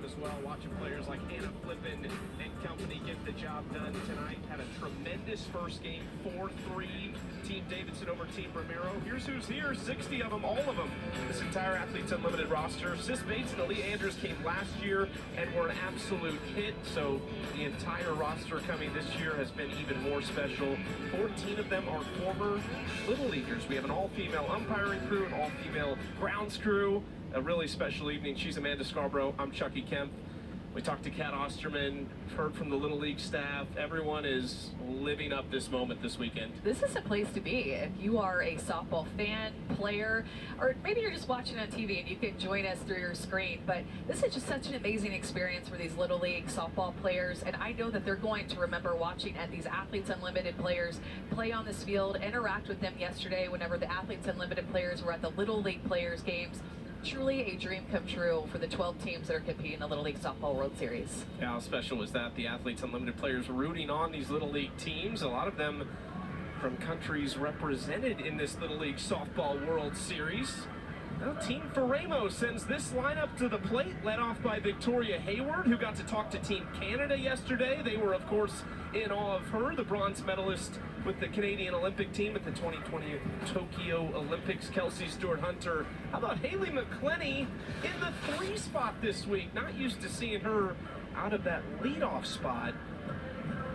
as well, watching players like Anna Flippin and company get the job done tonight. Had a tremendous first game, 4-3, Team Davidson over Team Romero. Here's who's here, 60 of them, all of them. This entire Athletes Unlimited roster. Sis Bates and Ali Andrews came last year and were an absolute hit, so the entire roster coming this year has been even more special. 14 of them are former Little Leaguers. We have an all-female umpiring crew, an all-female grounds crew. A really special evening. She's Amanda Scarborough. I'm Chucky Kemp. We talked to Kat Osterman, heard from the Little League staff. Everyone is living up this moment this weekend. This is a place to be if you are a softball fan, player, or maybe you're just watching on TV and you can join us through your screen. But this is just such an amazing experience for these Little League softball players, and I know that they're going to remember watching at these Athletes Unlimited players play on this field, interact with them yesterday whenever the Athletes Unlimited players were at the Little League players games. Truly a dream come true for the 12 teams that are competing in the Little League Softball World Series. Yeah, how special was that? The Athletes Unlimited players rooting on these Little League teams. A lot of them from countries represented in this Little League Softball World Series. Now, Team Faraimo sends this lineup to the plate, led off by Victoria Hayward, who got to talk to Team Canada yesterday. They were, of course, in awe of her, the bronze medalist with the Canadian Olympic team at the 2020 Tokyo Olympics. Kelsey Stewart-Hunter. How about Haley McClenny in the 3 spot this week? Not used to seeing her out of that leadoff spot.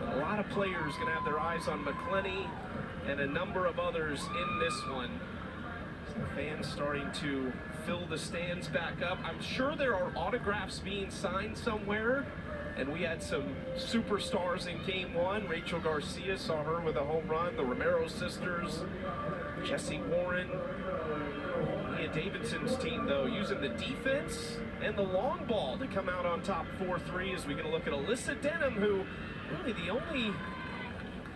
But a lot of players going to have their eyes on McClenny and a number of others in this one. Fans starting to fill the stands back up. I'm sure there are autographs being signed somewhere, and we had some superstars in game 1. Rachel Garcia, saw her with a home run. The Romero sisters, Jesse Warren. Mia Davidson's team, though, using the defense and the long ball to come out on top 4-3 as we get a look at Alyssa Denham, who really the only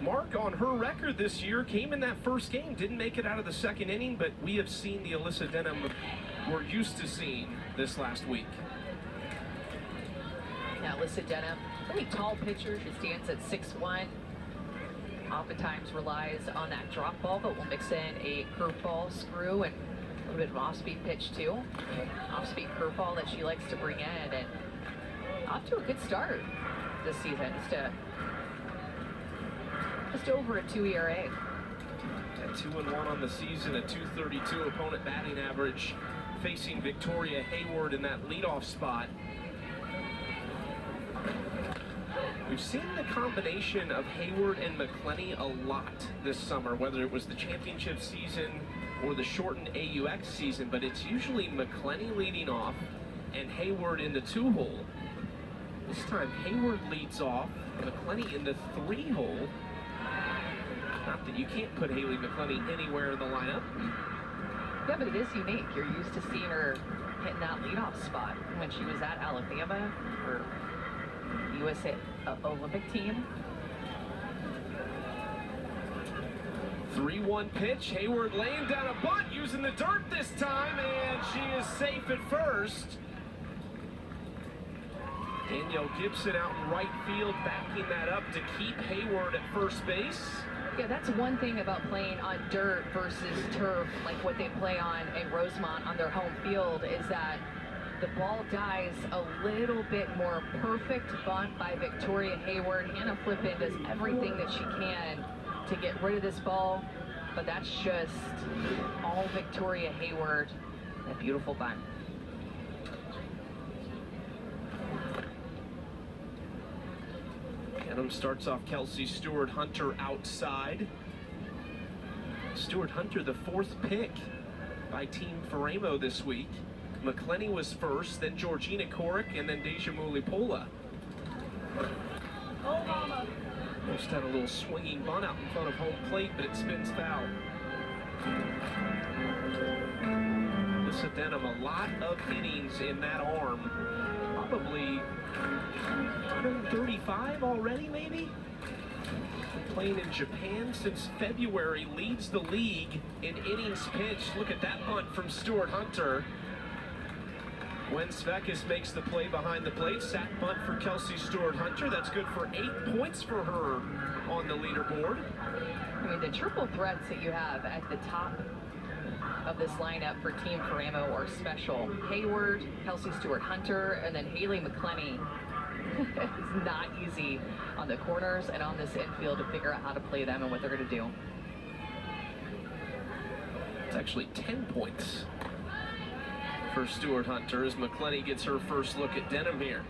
mark on her record this year came in that first game. Didn't make it out of the second inning, but we have seen the Alyssa Denham we're used to seeing this last week. Now, Alyssa Denham, really tall pitcher. She stands at 6'1". Oftentimes relies on that drop ball, but will mix in a curveball, screw, and a little bit of off-speed pitch too. Off-speed curveball that she likes to bring in, and off to a good start this season. Just over a 2 ERA. At 2-1 on the season, a 232 opponent batting average, facing Victoria Hayward in that leadoff spot. We've seen the combination of Hayward and McClenny a lot this summer, whether it was the championship season or the shortened AUX season, but it's usually McClenny leading off and Hayward in the 2-hole. This time Hayward leads off, McClenny in the 3-hole. Not that you can't put Haley McClenny anywhere in the lineup. Yeah, but it is unique. You're used to seeing her hitting that leadoff spot when she was at Alabama for USA Olympic team. 3-1 pitch. Hayward laying down a bunt, using the dirt this time, and she is safe at first. Danielle Gibson out in right field, backing that up to keep Hayward at first base. Yeah, that's one thing about playing on dirt versus turf, like what they play on in Rosemont on their home field, is that the ball dies a little bit more. Perfect bunt by Victoria Hayward. Hannah Flippin does everything that she can to get rid of this ball, but that's just all Victoria Hayward. A beautiful bunt. Denham starts off Kelsey Stewart-Hunter outside. Stewart-Hunter, the 4th pick by Team Faraimo this week. McClenny was first, then Georgina Korick, and then Deja Mulipola. Almost had a little swinging bunt out in front of home plate, but it spins foul. Alyssa Denham, a lot of innings in that arm. Probably 135 already, maybe? Been playing in Japan since February, leads the league in innings pitched. Look at that bunt from Stewart-Hunter. Gwen Svekis makes the play behind the plate. Sack bunt for Kelsey Stewart-Hunter. That's good for 8 points for her on the leaderboard. I mean, the triple threats that you have at the top of this lineup for Team Faraimo are special. Hayward, Kelsey Stewart-Hunter, and then Haley McClenny. It's not easy on the corners and on this infield to figure out how to play them and what they're going to do. It's actually 10 points for Stewart-Hunter as McClenny gets her first look at Denham here.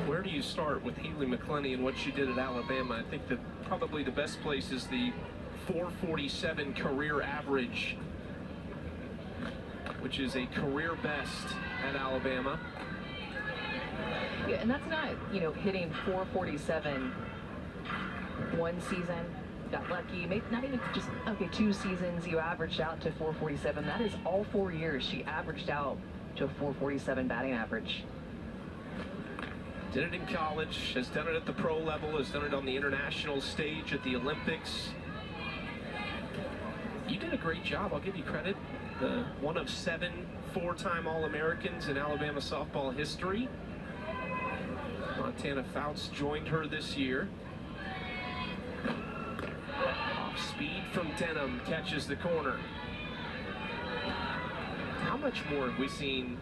Where do you start with Haley McClenny and what she did at Alabama? I think that probably the best place is the 447 career average, which is a career best at Alabama. Yeah, and that's not, you know, hitting 447 one season, got lucky, maybe not even just, okay, 2 seasons you averaged out to 447. That is all 4 years she averaged out to a 447 batting average. Did it in college, has done it at the pro level, has done it on the international stage at the Olympics. You did a great job, I'll give you credit. The one of 7 4-time All-Americans in Alabama softball history. Montana Fouts joined her this year. Off speed from Denham, catches the corner. How much more have we seen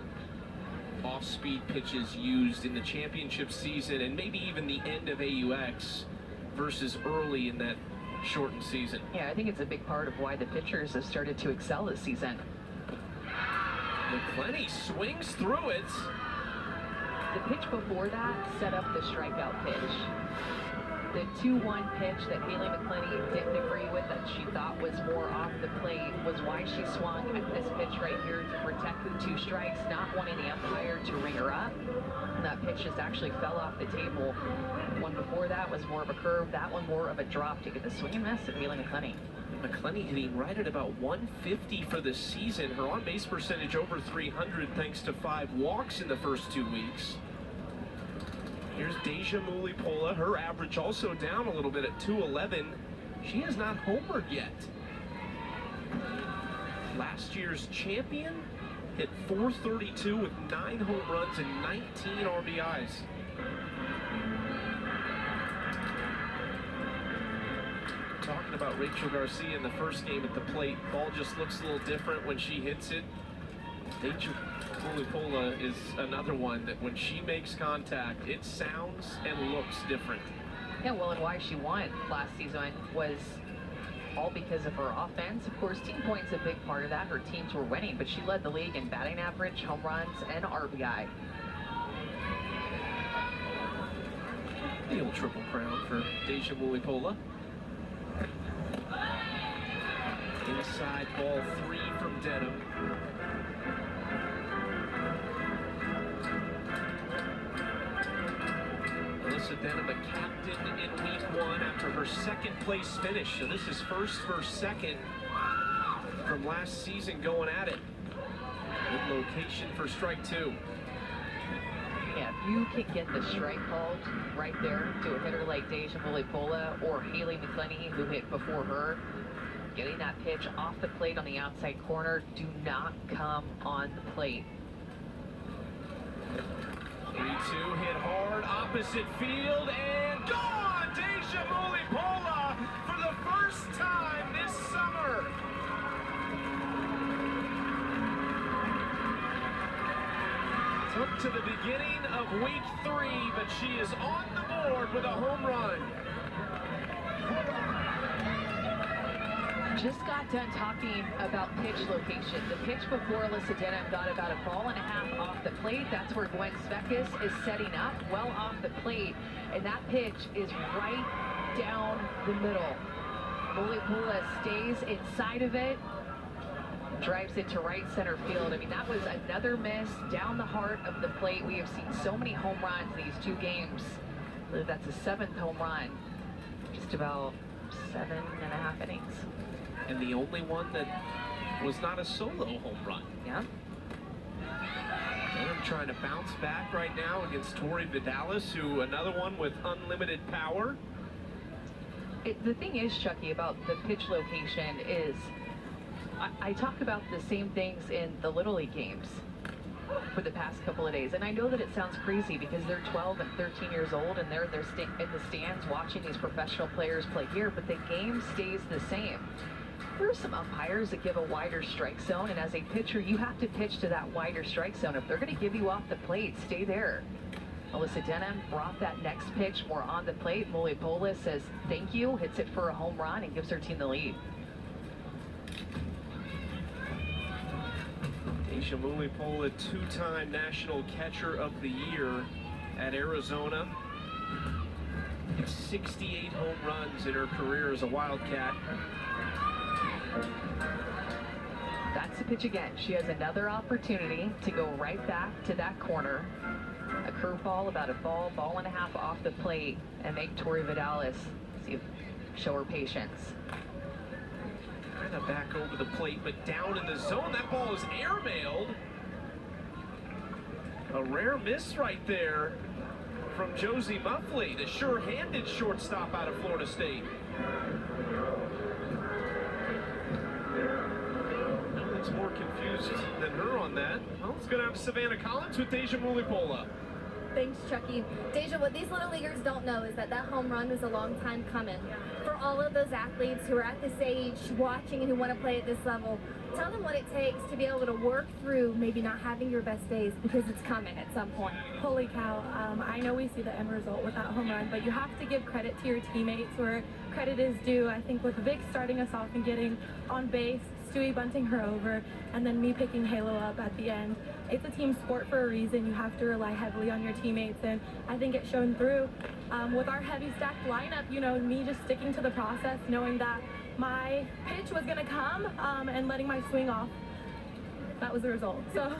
off-speed pitches used in the championship season and maybe even the end of AUX versus early in that shortened season? Yeah, I think it's a big part of why the pitchers have started to excel this season. McClenny swings through it. The pitch before that set up the strikeout pitch. The 2-1 pitch that Haley McClenny didn't agree with, that she thought was more off the plate, was why she swung at this pitch right here to protect the 2 strikes, not wanting the umpire to ring her up. And that pitch just actually fell off the table. One before that was more of a curve, that one more of a drop to get the swing and miss of Haley McClenny. McClenny hitting right at about 150 for the season. Her on-base percentage over 300 thanks to 5 walks in the first 2 weeks. Here's Deja Mulipola, her average also down a little bit at 211. She has not homered yet. Last year's champion hit 432 with 9 home runs and 19 RBIs. Talking about Rachel Garcia in the first game at the plate, ball just looks a little different when she hits it. Deja Mulipola is another one that when she makes contact, it sounds and looks different. Yeah, well, and why she won last season was all because of her offense. Of course, team points a big part of that. Her teams were winning, but she led the league in batting average, home runs, and RBI. The old triple crown for Deja Mulipola. Inside ball 3 from Denham. Alyssa Denham, a captain in week 1 after her 2nd place finish. So this is first versus second from last season going at it. Good location for strike 2. Yeah, if you can get the strike called right there to a hitter like Deja Mulipola or Haley McClenny, who hit before her, getting that pitch off the plate on the outside corner, do not come on the plate. 3-2 hit hard, opposite field, and gone! Deja Mulipola for the first time this summer. Took to the beginning of week 3, but she is on the board with a home run. Just got done talking about pitch location. The pitch before Alyssa Denham got about a ball and a half off the plate. That's where Gwen Svekis is setting up, well off the plate. And that pitch is right down the middle. Mulipola stays inside of it, drives it to right center field. I mean, that was another miss down the heart of the plate. We have seen so many home runs these 2 games. I believe that's a 7th home run. Just about 7.5 innings. And the only one that was not a solo home run. Yeah. Denham trying to bounce back right now against Tori Vidalis, who another one with unlimited power. The thing is, Chucky, about the pitch location is, I talk about the same things in the Little League games. for the past couple of days. And I know that it sounds crazy because they're 12 and 13 years old and they're in the stands watching these professional players play here, but the game stays the same. There are some umpires that give a wider strike zone, and as a pitcher, you have to pitch to that wider strike zone. If they're going to give you off the plate, stay there. Alyssa Denham brought that next pitch more on the plate. Mulipola says thank you, hits it for a home run, and gives her team the lead. Deja Mulipola, two-time National Catcher of the Year at Arizona. 68 home runs in her career as a Wildcat. That's the pitch again. She has another opportunity to go right back to that corner. A curveball, about a ball and a half off the plate, and make Tori Vidalis show her patience. Kind of back over the plate, but down in the zone. That ball is airmailed. A rare miss right there from Josie Muffley, the sure-handed shortstop out of Florida State. No one's more confused than her on that. Well, let's go down to Savannah Collins with Deja Mulipola. Thanks, Chucky. Deja, what these little leaguers don't know is that home run was a long time coming. For all of those athletes who are at this age watching and who want to play at this level, tell them what it takes to be able to work through maybe not having your best days, because it's coming at some point. Holy cow. I know we see the end result with that home run, but you have to give credit to your teammates where credit is due. I think with Vic starting us off and getting on base, Stewie bunting her over, and then me picking Halo up at the end. It's a team sport for a reason. You have to rely heavily on your teammates, and I think it's shown through. With our heavy stacked lineup, me just sticking to the process, knowing that my pitch was going to come, and letting my swing off. That was the result. So.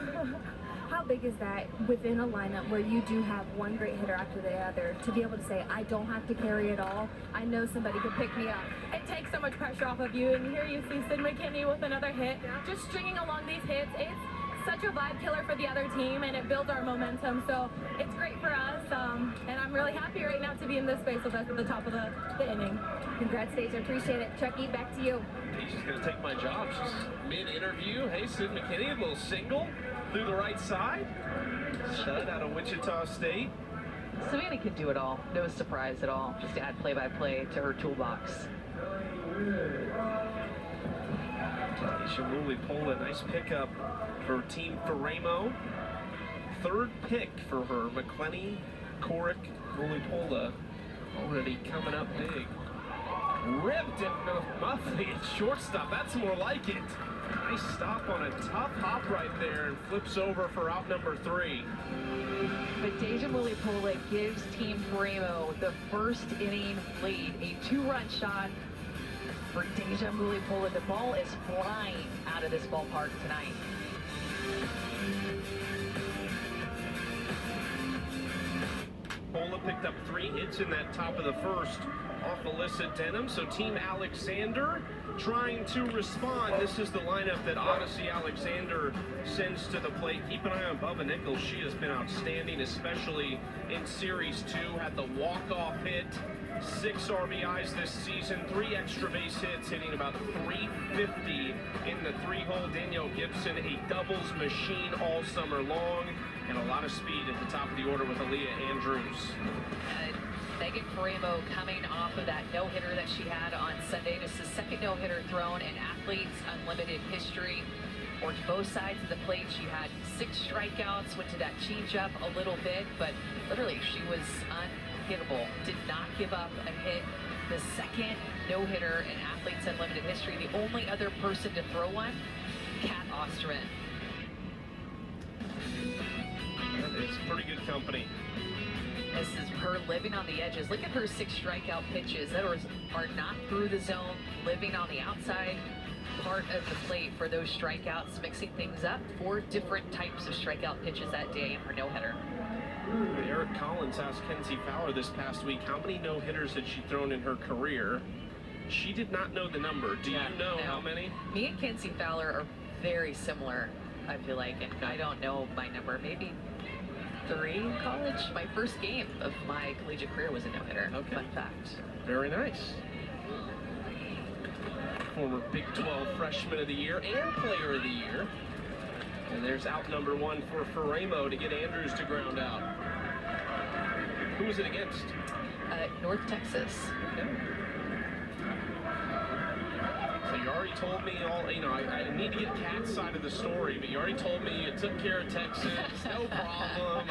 How big is that within a lineup where you do have one great hitter after the other to be able to say, I don't have to carry it all. I know somebody could pick me up. It takes so much pressure off of you, and here you see Sid McKinney with another hit. Just stringing along these hits, it's such a vibe killer for the other team, and it builds our momentum, so it's great for us, and I'm really happy right now to be in this space with us at the top of the inning. Congrats, Deja. Appreciate it. Chucky, back to you. Deja's going to take my job. She's mid-interview. Hey, Sid McKinney, a little single through the right side. Stud out of Wichita State. Savannah can do it all. No surprise at all. Just add play-by-play to her toolbox. Deja Mulipola, nice pickup for Team Faraimo. Third pick for her. McClenny, Corick, Mulipola already coming up big. Ripped it, Muffley at shortstop. That's more like it. Nice stop on a tough hop right there and flips over for out number 3. But Deja Mulipola gives Team Faraimo the first inning lead. A 2-run shot for Deja Mulipola. The ball is flying out of this ballpark tonight. Pola picked up 3 hits in that top of the first off Alyssa Denham. So Team Alexander trying to respond. This is the lineup that Odyssey Alexander sends to the plate. Keep an eye on Bubba Nichols. She has been outstanding, especially in Series 2. Had the walk-off hit, 6 RBIs this season, 3 extra base hits, hitting about 350 in the 3-hole. Danielle Gibson, a doubles machine all summer long, and a lot of speed at the top of the order with Aaliyah Andrews. Megan Faraimo coming off of that no-hitter that she had on Sunday. This is the second no-hitter thrown in Athletes Unlimited history. Worked both sides of the plate. She had 6 strikeouts, went to that change-up a little bit, but literally she was unhittable. Did not give up a hit. The second no-hitter in Athletes Unlimited history. The only other person to throw one, Kat Osterman. That is pretty good company. This is her living on the edges. Look at her 6 strikeout pitches. That are not through the zone, living on the outside part of the plate for those strikeouts, mixing things up. 4 different types of strikeout pitches that day in her no-hitter. Eric Collins asked Kenzie Fowler this past week how many no-hitters had she thrown in her career. She did not know the number. Do you know how many? Me and Kenzie Fowler are very similar, I feel like, and I don't know my number. Maybe 3 in college. My first game of my collegiate career was a no-hitter. Okay. Fun fact. Very nice. Former Big 12 Freshman of the Year and Player of the Year. And there There's out number 1 for Faraimo to get Andrews to ground out. Who was it against? North Texas. Okay. So you already told me I need to get Kat's side of the story, but you already told me you took care of Texas, no problem.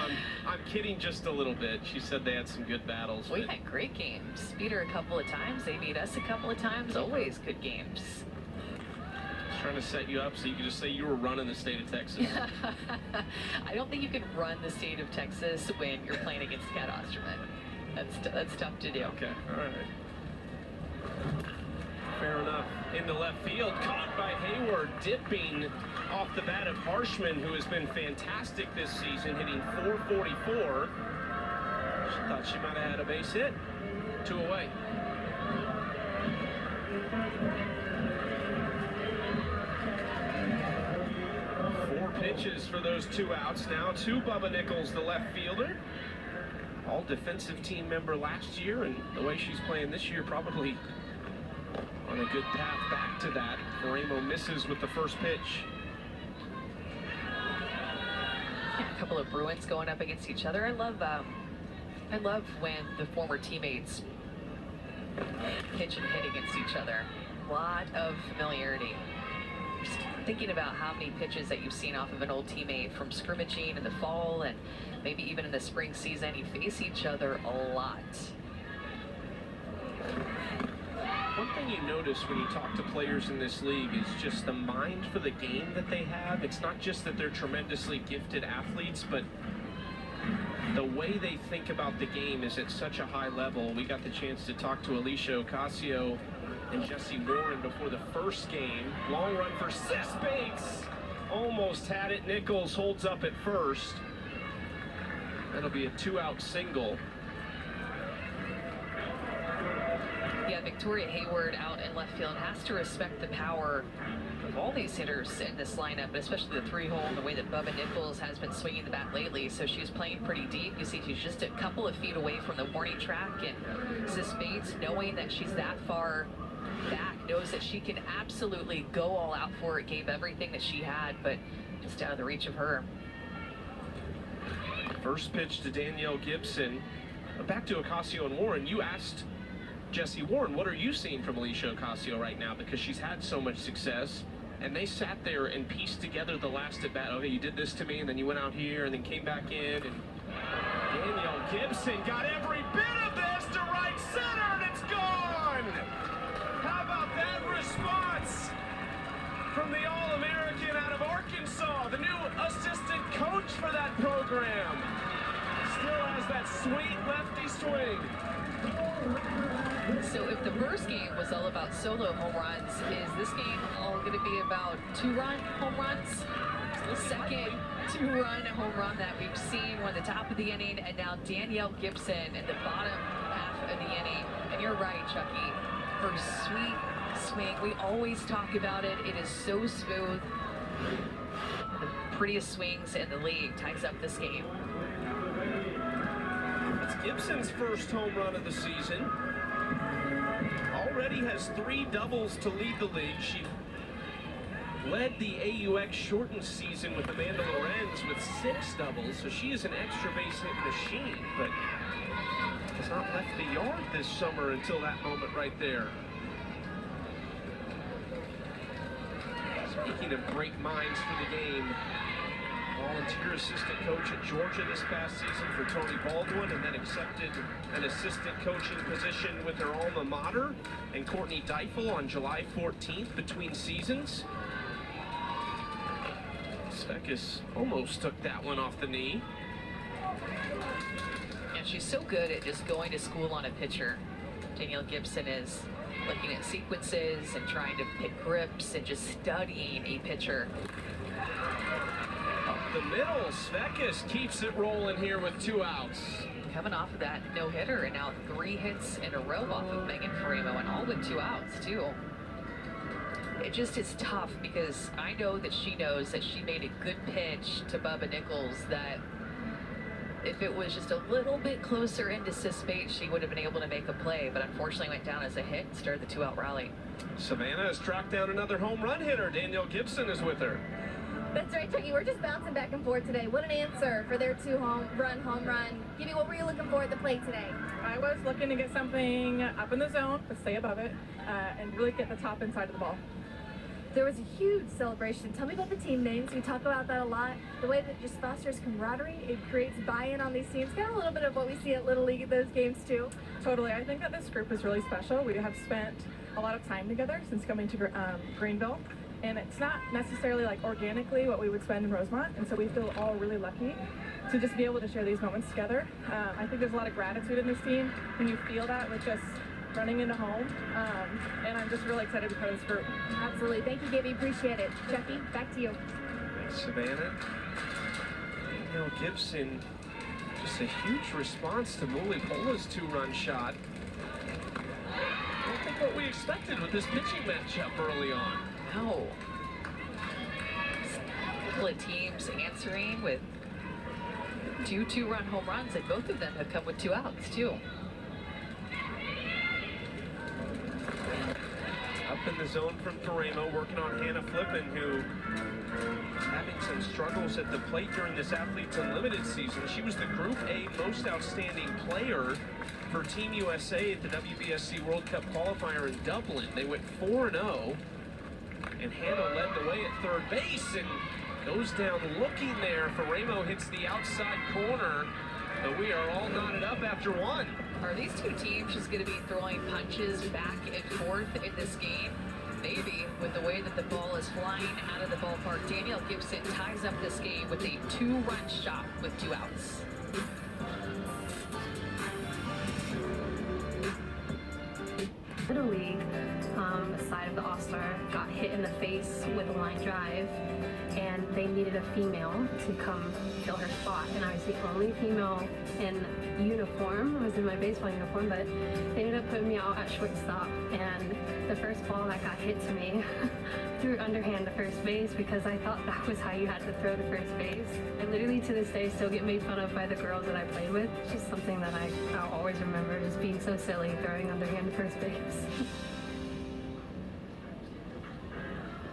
I'm kidding just a little bit. She said they had some good battles. We had great games. Beat her a couple of times. They beat us a couple of times. Always good games. Trying to set you up so you can just say you were running the state of Texas. I don't think you can run the state of Texas when you're playing against Kat Osterman. That's tough to do. Okay, all right. Fair enough. Into left field, caught by Hayward, dipping off the bat of Harshman, who has been fantastic this season, hitting .444. She thought she might have had a base hit. 2 away. Pitches for those 2 outs now to Bubba Nichols, the left fielder. All defensive team member last year, and the way she's playing this year, probably on a good path back to that. Faraimo misses with the first pitch. A couple of Bruins going up against each other. I love when the former teammates pitch and hit against each other. A lot of familiarity. Just thinking about how many pitches that you've seen off of an old teammate from scrimmaging in the fall and maybe even in the spring season. You face each other a lot. One thing you notice when you talk to players in this league is just the mind for the game that they have. It's not just that they're tremendously gifted athletes, but the way they think about the game is at such a high level. We got the chance to talk to Alicia Ocasio and Jessie Warren before the first game. Long run for Sis Bates. Almost had it. Nichols holds up at first. That'll be a 2-out single. Yeah, Victoria Hayward out in left field has to respect the power of all these hitters in this lineup, but especially the 3-hole and the way that Bubba Nichols has been swinging the bat lately. So she's playing pretty deep. You see she's just a couple of feet away from the warning track, and Sis Bates, knowing that she's that far back, knows that she can absolutely go all out for it, gave everything that she had, but just out of the reach of her. First pitch to Danielle Gibson. Back to Ocasio and Warren. You asked Jessie Warren, what are you seeing from Alicia Ocasio right now? Because she's had so much success, and they sat there and pieced together the last at bat. Okay, you did this to me, and then you went out here, and then came back in, and Danielle Gibson got every bit of this to right center, and it's gone! How about that response from the All-American out of Arkansas, the new assistant coach for that program? Still has that sweet lefty swing. So if the first game was all about solo home runs, is this game all going to be about 2-run home runs? The second 2-run home run that we've seen won the top of the inning, and now Danielle Gibson in the bottom half of the inning. And you're right, Chucky, her sweet swing, we always talk about it. It is so smooth. The prettiest swings in the league ties up this game. It's Gibson's first home run of the season. Already has 3 doubles to lead the league. She led the AUX shortened season with Amanda Lorenz with 6 doubles, so she is an extra base hit machine, but has not left the yard this summer until that moment right there. Speaking of great minds for the game, volunteer assistant coach at Georgia this past season for Tony Baldwin, and then accepted an assistant coaching position with her alma mater and Courtney Deifel on July 14th between seasons. Svekis almost took that one off the knee. And she's so good at just going to school on a pitcher. Danielle Gibson is looking at sequences and trying to pick grips and just studying a pitcher. The middle, Svekis keeps it rolling here with 2 outs. Coming off of that no-hitter, and now 3 hits in a row off of Megan Faraimo, and all with 2 outs, too. It just is tough because I know that she knows that she made a good pitch to Bubba Nichols, that if it was just a little bit closer into Sis Bates, she would have been able to make a play, but unfortunately went down as a hit and started the 2-out rally. Savannah has tracked down another home run hitter. Danielle Gibson is with her. That's right, Chucky. We're just bouncing back and forth today. What an answer for their home run. Gibby, what were you looking for at the plate today? I was looking to get something up in the zone, but stay above it, and really get the top and side of the ball. There was a huge celebration. Tell me about the team names. We talk about that a lot. The way that just fosters camaraderie, it creates buy-in on these teams. Kind of a little bit of what we see at Little League at those games too. Totally. I think that this group is really special. We have spent a lot of time together since coming to Greenville, and it's not necessarily like organically what we would spend in Rosemont, and so we feel all really lucky to just be able to share these moments together. I think there's a lot of gratitude in this team, and you feel that with just running into home, and I'm just really excited to be part of this group. Absolutely. Thank you, Gibby. Appreciate it. Chucky, back to you. Thanks, Savannah. Danielle Gibson, just a huge response to Muli Pola's two-run shot. I don't think what we expected with this pitching matchup early on. No. A couple of teams answering with two two-run home runs, and both of them have come with 2 outs, too. Up in the zone from Faraimo, working on Hannah Flippin, who having some struggles at the plate during this Athletes Unlimited season. She was the Group A Most Outstanding Player for Team USA at the WBSC World Cup qualifier in Dublin. They went 4-0, and Hannah led the way at third base and goes down looking there. Faraimo hits the outside corner, but we are all knotted up after 1. Are these two teams just going to be throwing punches back and forth in this game? Maybe, with the way that the ball is flying out of the ballpark. Danielle Gibson ties up this game with a 2-run shot with 2 outs. Little League side of the All-Star got hit in the face with a line drive, and they needed a female to come fill her spot, and I was the only female in uniform. I was in my baseball uniform, but they ended up putting me out at shortstop, and the first ball that got hit to me threw underhand to first base because I thought that was how you had to throw to first base. I literally to this day still get made fun of by the girls that I played with. It's just something that I'll always remember, just being so silly throwing underhand to first base.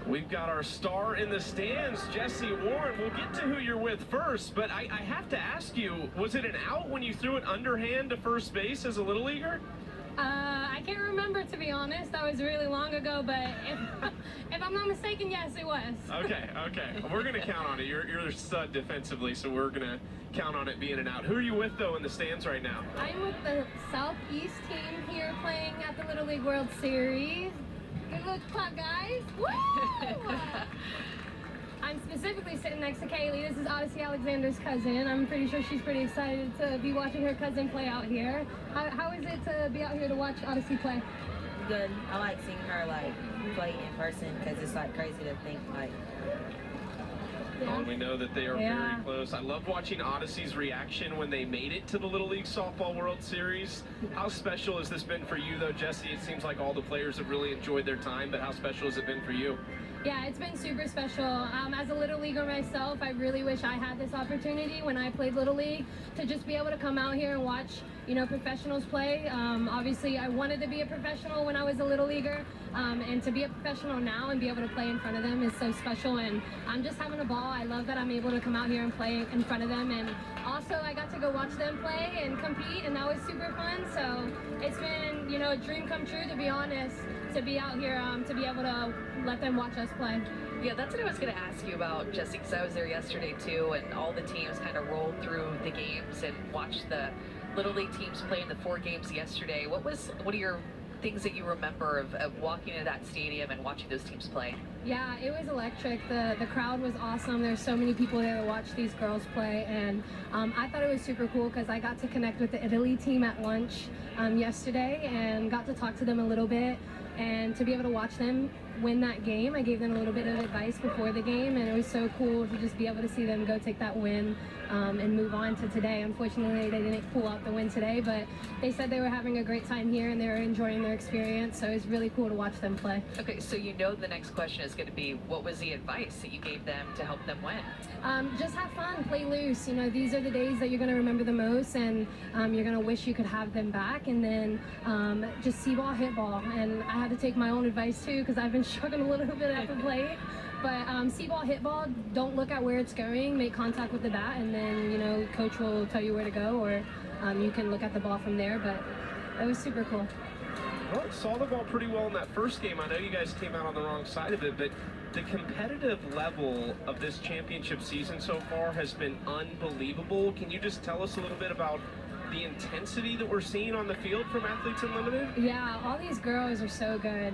We've got our star in the stands, Jesse Warren. We'll get to who you're with first, but I have to ask you, was it an out when you threw it underhand to first base as a Little Leaguer? I can't remember, to be honest. That was really long ago, but if I'm not mistaken, yes, it was. Okay. We're going to count on it. You're a stud defensively, so we're going to count on it being an out. Who are you with, though, in the stands right now? I'm with the Southeast team here playing at the Little League World Series. Good luck, clap, guys. Woo! I'm specifically sitting next to Kaylee. This is Odyssey Alexander's cousin. I'm pretty sure she's pretty excited to be watching her cousin play out here. How is it to be out here to watch Odyssey play? Good. I like seeing her play in person because it's crazy to think Oh, we know that they are very close. I love watching Odyssey's reaction when they made it to the Little League Softball World Series. How special has this been for you, though, Jesse? It seems like all the players have really enjoyed their time, but how special has it been for you? Yeah, it's been super special. As a Little Leaguer myself, I really wish I had this opportunity when I played Little League to just be able to come out here and watch, professionals play. Obviously, I wanted to be a professional when I was a Little Leaguer, and to be a professional now and be able to play in front of them is so special, and I'm just having a ball. I love that I'm able to come out here and play in front of them, and also I got to go watch them play and compete, and that was super fun. So it's been, a dream come true, to be honest, to be out here, to be able to let them watch us play. Yeah, that's what I was going to ask you about, Jesse, because I was there yesterday, too, and all the teams kind of rolled through the games and watched the Little League teams play in the 4 games yesterday. What are your things that you remember of walking into that stadium and watching those teams play? Yeah, it was electric. The crowd was awesome. There's so many people there to watch these girls play, and I thought it was super cool because I got to connect with the Italy team at lunch yesterday and got to talk to them a little bit, and to be able to watch them win that game. I gave them a little bit of advice before the game, and it was so cool to just be able to see them go take that win and move on to today. Unfortunately, they didn't pull out the win today, but they said they were having a great time here and they were enjoying their experience, so it was really cool to watch them play. Okay, so the next question is going to be, what was the advice that you gave them to help them win? Just have fun, play loose. These are the days that you're going to remember the most, and you're going to wish you could have them back, and then just see ball, hit ball. And I had to take my own advice too, because I've been struggling a little bit at the plate. But see ball, hit ball, don't look at where it's going, make contact with the bat, and then, you know, coach will tell you where to go, or you can look at the ball from there. But it was super cool. Well, saw the ball pretty well in that first game. I know you guys came out on the wrong side of it, but the competitive level of this championship season so far has been unbelievable. Can you just tell us a little bit about the intensity that we're seeing on the field from Athletes Unlimited? Yeah, all these girls are so good.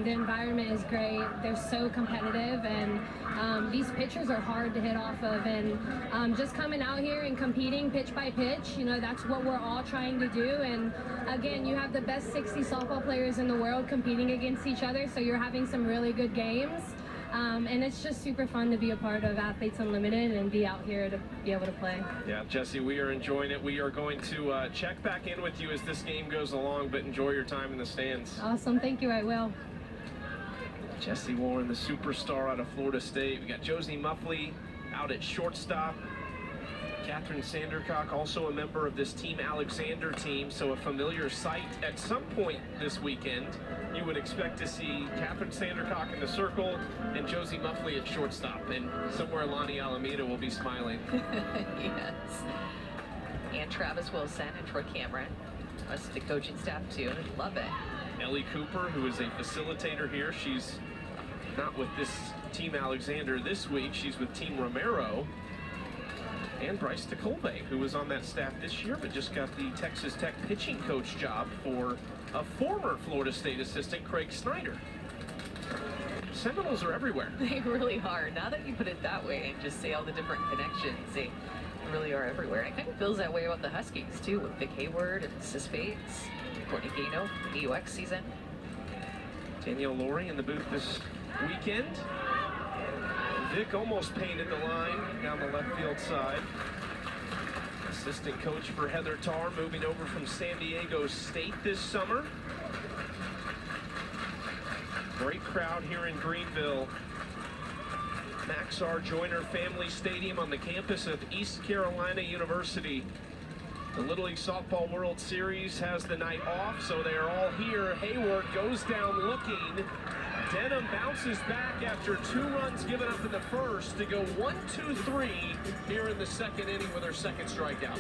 The environment is great. They're so competitive, and these pitchers are hard to hit off of. And just coming out here and competing pitch by pitch, you know, that's what we're all trying to do. And again, you have the best 60 softball players in the world competing against each other, so you're having some really good games. And it's just super fun to be a part of Athletes Unlimited and be out here to be able to play. Yeah, Jesse, we are enjoying it. We are going to check back in with you as this game goes along, but enjoy your time in the stands. Awesome. Thank you. I will. Jesse Warren, the superstar out of Florida State. We got Josie Muffley out at shortstop. Catherine Sandercock, also a member of this Team Alexander team, so a familiar sight at some point this weekend. You would expect to see Catherine Sandercock in the circle and Josie Muffley at shortstop, and somewhere Lonnie Alameda will be smiling. Yes. And Travis Wilson and Troy Cameron. Us, the coaching staff too. Love it. Ellie Cooper, who is a facilitator here. She's not with this Team Alexander this week. She's with Team Romero. And Bryce DeColve, who was on that staff this year, but just got the Texas Tech pitching coach job for a former Florida State assistant, Craig Snyder. Seminoles are everywhere. They really are. Now that you put it that way and just say all the different connections, they really are everywhere. And it kind of feels that way about the Huskies, too, with Vic Hayward and Sis Bates, Courtney Gano, EUX season. Danielle Laurie in the booth this weekend. Vic almost painted the line down the left field side. Assistant coach for Heather Tarr, moving over from San Diego State this summer. Great crowd here in Greenville. Max R. Joyner Family Stadium on the campus of East Carolina University. The Little League Softball World Series has the night off, so they are all here. Hayward goes down looking. Denham bounces back after 2 runs given up in the first to go 1-2-3 here in the second inning with her second strikeout.